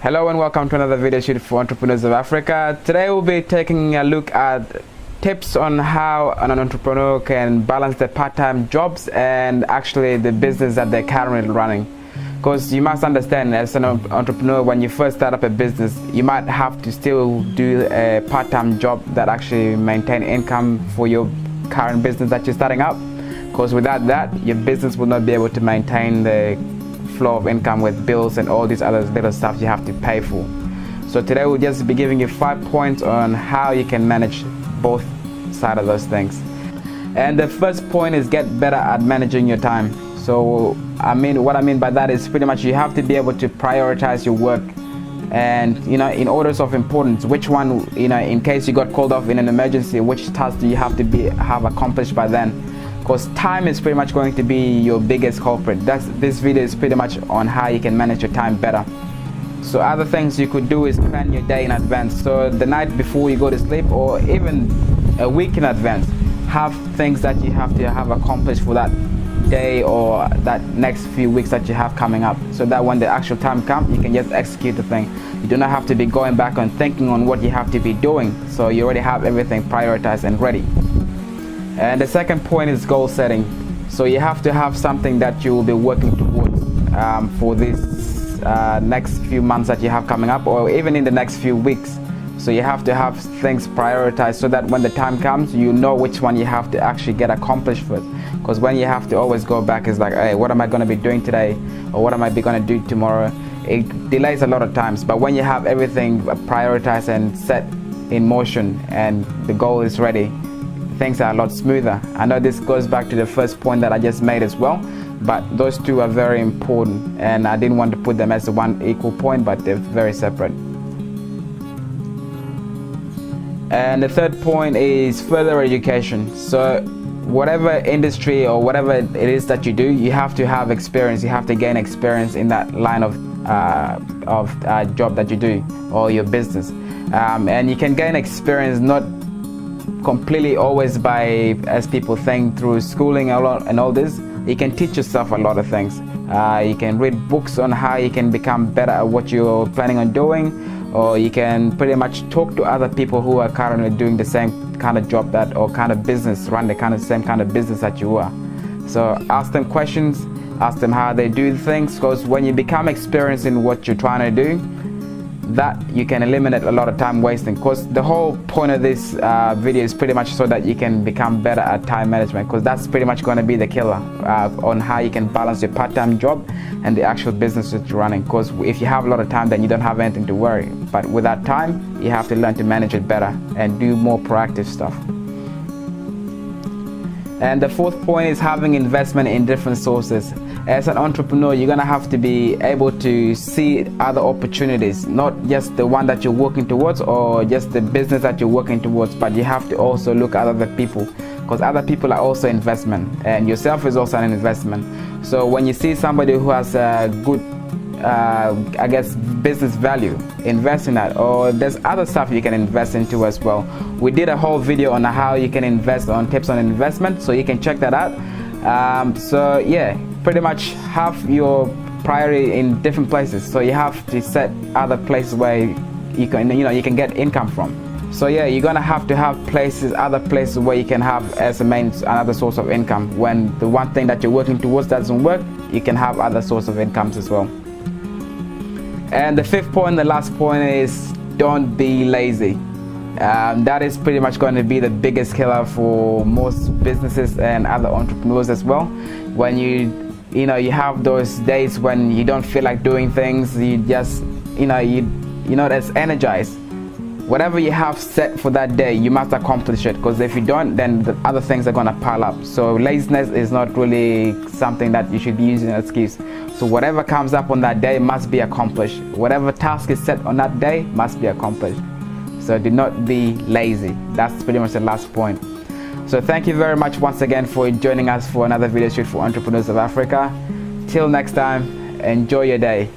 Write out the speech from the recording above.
Hello and welcome to another video shoot for entrepreneurs of Africa. Today we'll be taking a look at tips on how an entrepreneur can balance their part-time jobs and actually the business that they're currently running. Because you must understand, as an entrepreneur, when you first start up a business, you might have to still do a part-time job that actually maintain income for your current business that you're starting up. Because without that, your business will not be able to maintain the flow of income with bills and all these other little stuff you have to pay for. So today we'll just be giving you 5 points on how you can manage both sides of those things. And the first point is get better at managing your time. So what I mean by that is pretty much you have to be able to prioritize your work, and in orders of importance, which one, in case you got called off in an emergency, which task do you have to have accomplished by then. Because time is pretty much going to be your biggest culprit. This video is pretty much on how you can manage your time better. So other things you could do is plan your day in advance. So the night before you go to sleep, or even a week in advance, have things that you have to have accomplished for that day or that next few weeks that you have coming up, so that when the actual time comes, you can just execute the thing. You do not have to be going back and thinking on what you have to be doing, so you already have everything prioritized and ready. And the second point is goal setting. So you have to have something that you will be working towards for these next few months that you have coming up, or even in the next few weeks. So you have to have things prioritized so that when the time comes, you know which one you have to actually get accomplished first. Because when you have to always go back, it's like, hey, what am I going to be doing today, or what am I going to do tomorrow? It delays a lot of times. But when you have everything prioritized and set in motion and the goal is ready, things are a lot smoother. I know this goes back to the first point that I just made as well, but those two are very important, and I didn't want to put them as one equal point, but they're very separate. And the third point is further education. So whatever industry or whatever it is that you do, you have to have experience. You have to gain experience in that line of job that you do, or your business. And you can gain experience not completely always by, as people think, through schooling and all this. You can teach yourself a lot of things. You can read books on how you can become better at what you're planning on doing, or you can pretty much talk to other people who are currently doing the same kind of job or kind of business, run the same kind of business that you are. So ask them questions, ask them how they do things, because when you become experienced in what you're trying to do, that you can eliminate a lot of time wasting. Because the whole point of this video is pretty much so that you can become better at time management, because that's pretty much going to be the killer on how you can balance your part-time job and the actual business that you're running. Because if you have a lot of time, then you don't have anything to worry, but with that time you have to learn to manage it better and do more proactive stuff. And the fourth point is having investment in different sources. As an entrepreneur, you're gonna have to be able to see other opportunities, not just the one that you're working towards or just the business that you're working towards, but you have to also look at other people, because other people are also investment, and yourself is also an investment. So when you see somebody who has a good business value, invest in that. Or there's other stuff you can invest into as well. We did a whole video on how you can invest, on tips on investment, so you can check that out. So yeah, pretty much have your priority in different places. So you have to set other places where you can get income from. So yeah, you're gonna have to have other places where you can have as another source of income. When the one thing that you're working towards doesn't work, you can have other source of incomes as well. And the fifth point, the last point, is don't be lazy. That is pretty much going to be the biggest killer for most businesses and other entrepreneurs as well. When you have those days when you don't feel like doing things, you just you're not as energized. Whatever you have set for that day, you must accomplish it, because if you don't, then the other things are going to pile up. So laziness is not really something that you should be using as an excuse. So whatever comes up on that day must be accomplished. Whatever task is set on that day must be accomplished. So do not be lazy. That's pretty much the last point. So thank you very much once again for joining us for another video shoot for Entrepreneurs of Africa. Till next time, enjoy your day.